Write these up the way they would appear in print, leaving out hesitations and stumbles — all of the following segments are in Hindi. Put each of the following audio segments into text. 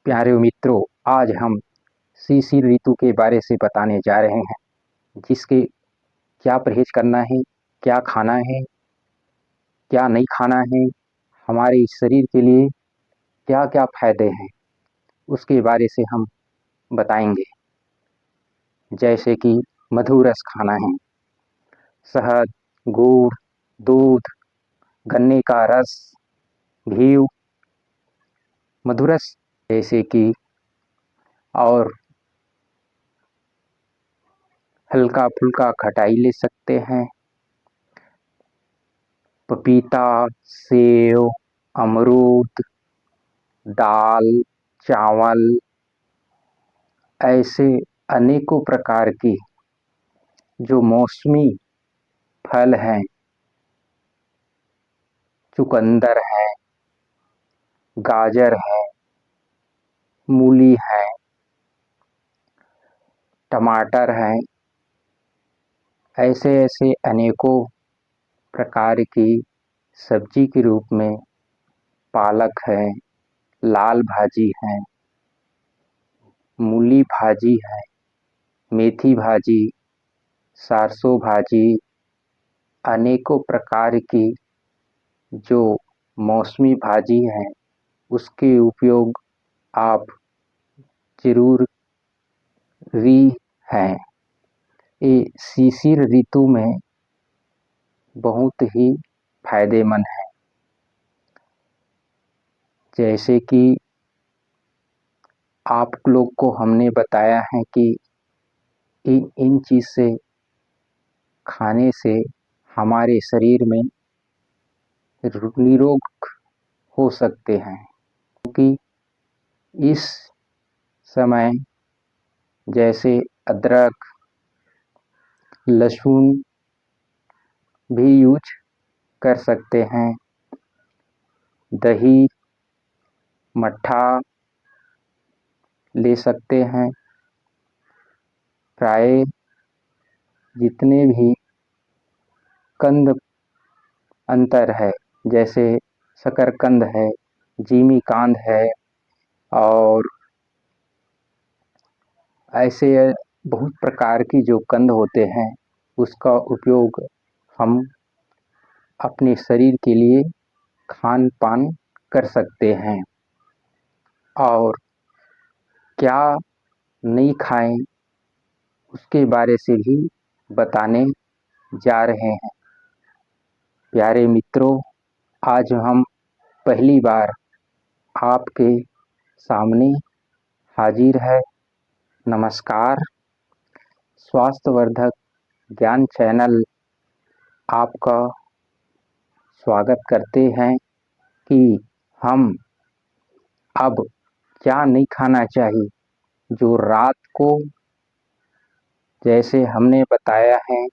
प्यारे मित्रों, आज हम शिशिर ऋतु के बारे से बताने जा रहे हैं, जिसके क्या परहेज करना है, क्या खाना है, क्या नहीं खाना है, हमारे शरीर के लिए क्या क्या फायदे हैं, उसके बारे से हम बताएंगे। जैसे कि मधुरस खाना है, शहद, गुड़, दूध, गन्ने का रस, घी, मधुरस जैसे कि और हल्का फुल्का खटाई ले सकते हैं। पपीता, सेव, अमरूद, दाल, चावल, ऐसे अनेकों प्रकार की जो मौसमी फल हैं, चुकंदर है, गाजर है, मूली है, टमाटर है, ऐसे ऐसे अनेकों प्रकार की सब्जी के रूप में पालक है, लाल भाजी है, मूली भाजी है, मेथी भाजी, सरसों भाजी, अनेकों प्रकार की जो मौसमी भाजी है, उसके उपयोग आप जरूर री हैं। ये शिशिर ऋतु में बहुत ही फायदेमंद है। जैसे कि आप लोग को हमने बताया है कि इन चीज से खाने से हमारे शरीर में निरोग हो सकते हैं, क्योंकि इस समय जैसे अदरक, लहसुन भी यूज कर सकते हैं, दही, मट्ठा ले सकते हैं। प्राय जितने भी कंद अंतर है, जैसे शकरकंद है, जिमीकंद है, और ऐसे बहुत प्रकार की जो कंद होते हैं, उसका उपयोग हम अपने शरीर के लिए खान पान कर सकते हैं। और क्या नहीं खाएं, उसके बारे से भी बताने जा रहे हैं। प्यारे मित्रों, आज हम पहली बार आपके सामने हाजिर है। नमस्कार। स्वास्थ्यवर्धक ज्ञान चैनल आपका स्वागत करते हैं कि हम अब क्या नहीं खाना चाहिए। जो रात को, जैसे हमने बताया है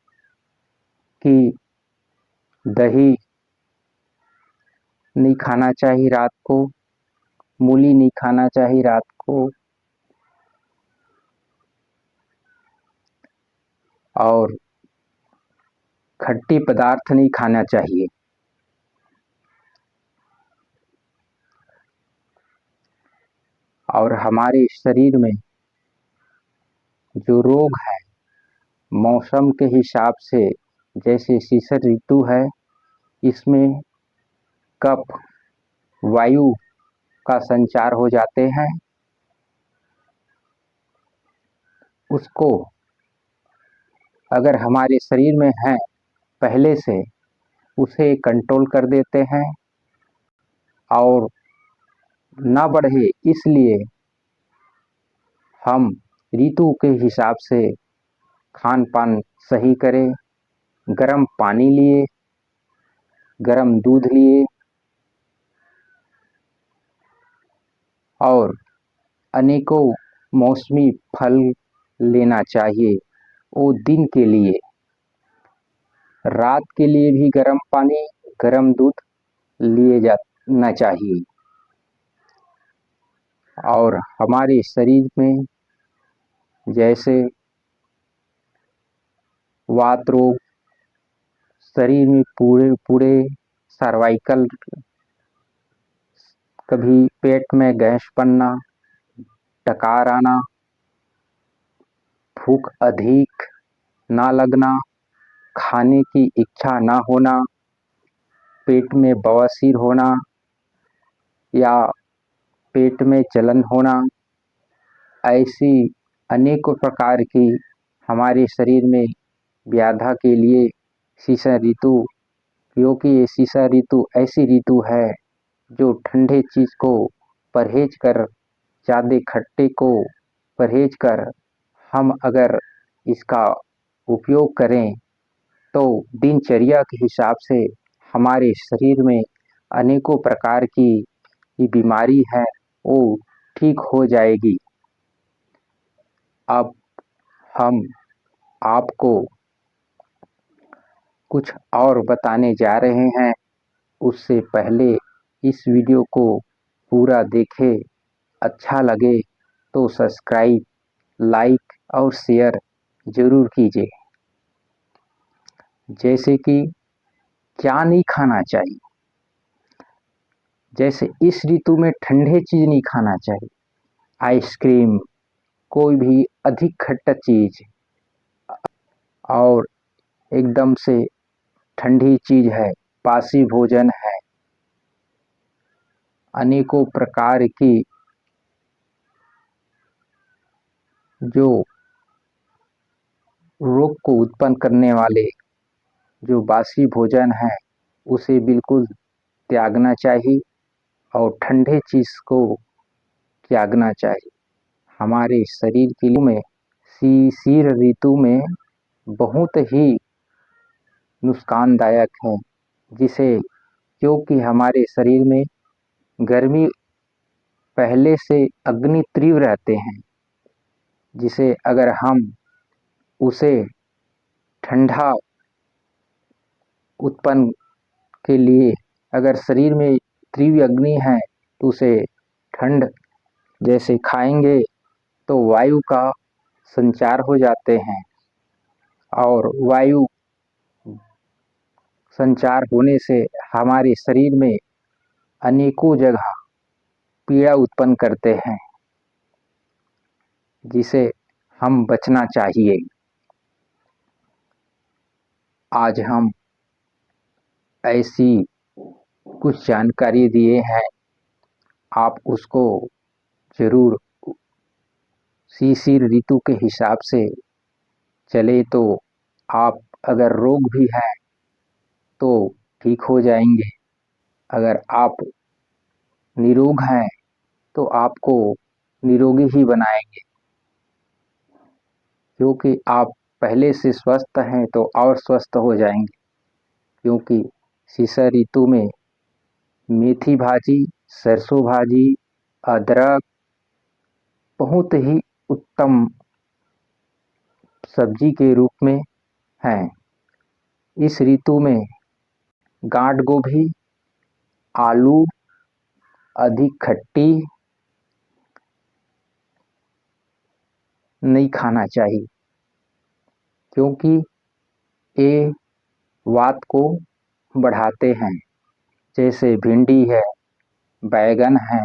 कि दही नहीं खाना चाहिए रात को, मूली नहीं खाना चाहिए रात को, और खट्टी पदार्थ नहीं खाना चाहिए। और हमारे शरीर में जो रोग है, मौसम के हिसाब से, जैसे शिशिर ऋतु है, इसमें कफ, वायु का संचार हो जाते हैं। उसको अगर हमारे शरीर में है पहले से, उसे कंट्रोल कर देते हैं और ना बढ़े, इसलिए हम ऋतु के हिसाब से खान पान सही करें। गर्म पानी लिए, गर्म दूध लिए, और अनेकों मौसमी फल लेना चाहिए। वो दिन के लिए, रात के लिए भी गर्म पानी, गर्म दूध लिए जाना चाहिए। और हमारे शरीर में जैसे वात रोग, शरीर में पूरे पूरे सर्वाइकल, कभी पेट में गैस बनना, डकार आना, भूख अधिक ना लगना, खाने की इच्छा ना होना, पेट में बवासीर होना या पेट में जलन होना, ऐसी अनेकों प्रकार की हमारे शरीर में व्याधा के लिए शीशा ऋतु, क्योंकि ये शीशा ऋतु ऐसी ऋतु है जो ठंडे चीज को परहेज कर, ज़्यादा खट्टे को परहेज कर हम अगर इसका उपयोग करें तो दिनचर्या के हिसाब से हमारे शरीर में अनेकों प्रकार की बीमारी है वो ठीक हो जाएगी। अब हम आपको कुछ और बताने जा रहे हैं, उससे पहले इस वीडियो को पूरा देखें, अच्छा लगे तो सब्सक्राइब, लाइक और शेयर ज़रूर कीजिए। जैसे कि क्या नहीं खाना चाहिए, जैसे इस ऋतु में ठंडे चीज़ नहीं खाना चाहिए, आइसक्रीम, कोई भी अधिक खट्टा चीज़ और एकदम से ठंडी चीज़ है, बासी भोजन है, अनेकों प्रकार की जो रोग को उत्पन्न करने वाले जो बासी भोजन है उसे बिल्कुल त्यागना चाहिए और ठंडे चीज़ को त्यागना चाहिए। हमारे शरीर के लिए शिशिर ऋतु में बहुत ही नुकसानदायक है, जिसे क्योंकि हमारे शरीर में गर्मी पहले से अग्नि तीव्र रहते हैं, जिसे अगर हम उसे ठंडा उत्पन्न के लिए अगर शरीर में तीव्र अग्नि है तो उसे ठंड जैसे खाएंगे तो वायु का संचार हो जाते हैं और वायु संचार होने से हमारे शरीर में अनेकों जगह पीड़ा उत्पन्न करते हैं, जिसे हम बचना चाहिए। आज हम ऐसी कुछ जानकारी दिए हैं, आप उसको जरूर शिशिर ऋतु के हिसाब से चले तो आप अगर रोग भी है तो ठीक हो जाएंगे, अगर आप निरोग हैं तो आपको निरोगी ही बनाएंगे, क्योंकि आप पहले से स्वस्थ हैं तो और स्वस्थ हो जाएंगे। क्योंकि शिशिर ऋतु में मेथी भाजी, सरसों भाजी, अदरक बहुत ही उत्तम सब्जी के रूप में हैं। इस ऋतु में गांठ गोभी, आलू अधिक खट्टी नहीं खाना चाहिए, क्योंकि ये वात को बढ़ाते हैं। जैसे भिंडी है, बैगन है,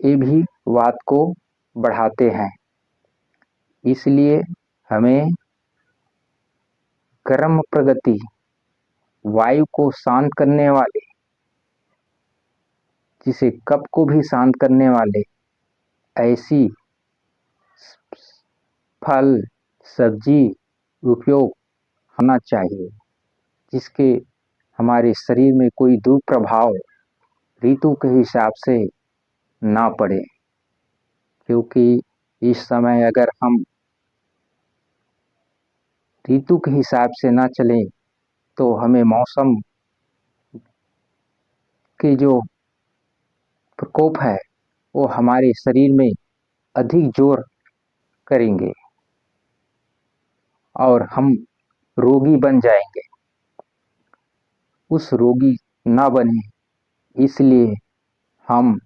ये भी वात को बढ़ाते हैं। इसलिए हमें गर्म प्रगति, वायु को शांत करने वाले, जिसे कफ को भी शांत करने वाले ऐसी फल सब्जी उपयोग होना चाहिए, जिसके हमारे शरीर में कोई दुष्प्रभाव ऋतु के हिसाब से ना पड़े। क्योंकि इस समय अगर हम ऋतु के हिसाब से ना चलें तो हमें मौसम के जो प्रकोप है वो हमारे शरीर में अधिक जोर करेंगे और हम रोगी बन जाएंगे। उस रोगी ना बने इसलिए हम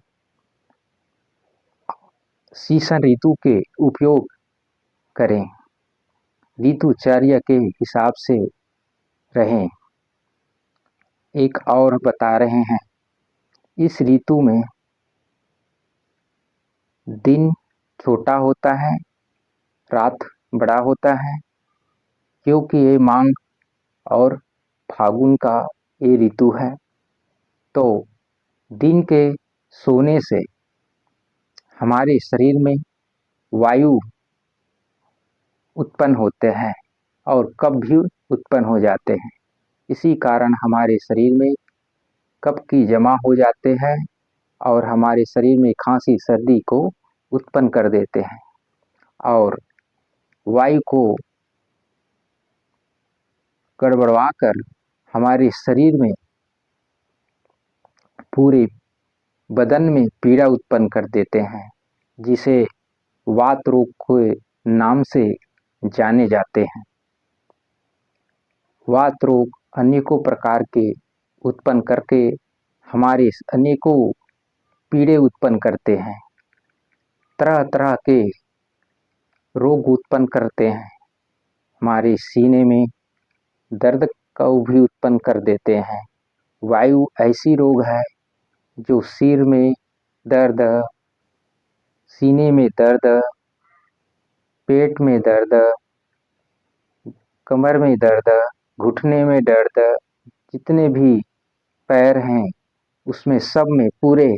शिशिर ऋतु के उपयोग करें, ऋतुचर्या के हिसाब से रहें। एक और बता रहे हैं, इस ऋतु में दिन छोटा होता है, रात बड़ा होता है, क्योंकि ये माघ और फागुन का ये ऋतु है। तो दिन के सोने से हमारे शरीर में वायु उत्पन्न होते हैं और कफ भी उत्पन्न हो जाते हैं। इसी कारण हमारे शरीर में कफ की जमा हो जाते हैं और हमारे शरीर में खांसी सर्दी को उत्पन्न कर देते हैं और वायु को गड़बड़वा कर हमारे शरीर में पूरे बदन में पीड़ा उत्पन्न कर देते हैं, जिसे वात रोग के नाम से जाने जाते हैं। वात रोग अनेकों प्रकार के उत्पन्न करके हमारे अनेकों पीड़े उत्पन्न करते हैं, तरह तरह के रोग उत्पन्न करते हैं। हमारे सीने में दर्द का भी उत्पन्न कर देते हैं। वायु ऐसी रोग है जो सिर में दर्द, सीने में दर्द, पेट में दर्द, कमर में दर्द, घुटने में दर्द, जितने भी पैर हैं उसमें सब में पूरे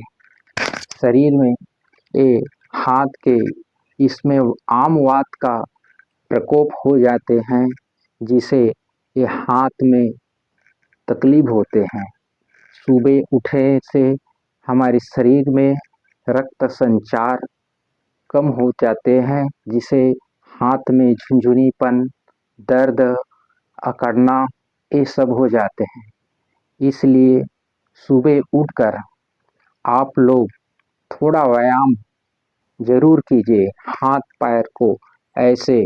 शरीर में ये हाथ के इसमें आम वात का प्रकोप हो जाते हैं, जिसे ये हाथ में तकलीफ होते हैं। सुबह उठे से हमारे शरीर में रक्त संचार कम हो जाते हैं, जिसे हाथ में झुनझुनीपन, दर्द, अकड़ना ये सब हो जाते हैं। इसलिए सुबह उठकर आप लोग थोड़ा व्यायाम जरूर कीजिए, हाथ पैर को ऐसे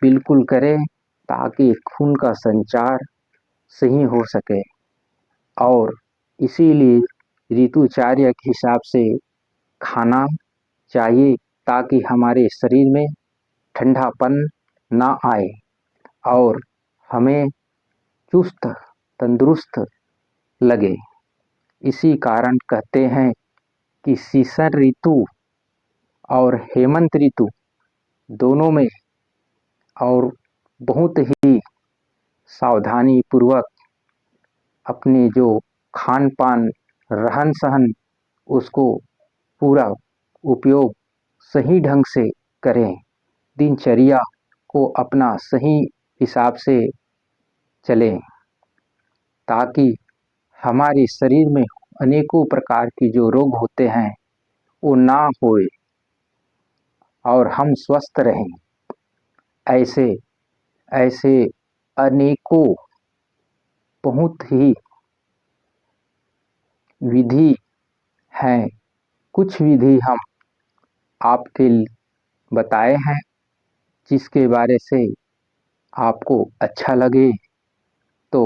बिल्कुल करें ताकि खून का संचार सही हो सके और इसीलिए ऋतुचर्या के हिसाब से खाना चाहिए ताकि हमारे शरीर में ठंडापन ना आए और हमें चुस्त तंदुरुस्त लगे। इसी कारण कहते हैं कि शीशिर ऋतु और हेमंत ऋतु दोनों में और बहुत ही सावधानी पूर्वक अपने जो खान पान रहन सहन उसको पूरा उपयोग सही ढंग से करें, दिनचर्या को अपना सही हिसाब से चलें ताकि हमारे शरीर में अनेकों प्रकार के जो रोग होते हैं वो ना होए और हम स्वस्थ रहें। ऐसे ऐसे अनेकों बहुत ही विधि हैं, कुछ विधि हम आपके बताए हैं, जिसके बारे से आपको अच्छा लगे तो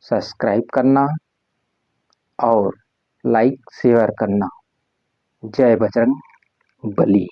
सब्सक्राइब करना और लाइक शेयर करना। जय बजरंग बली।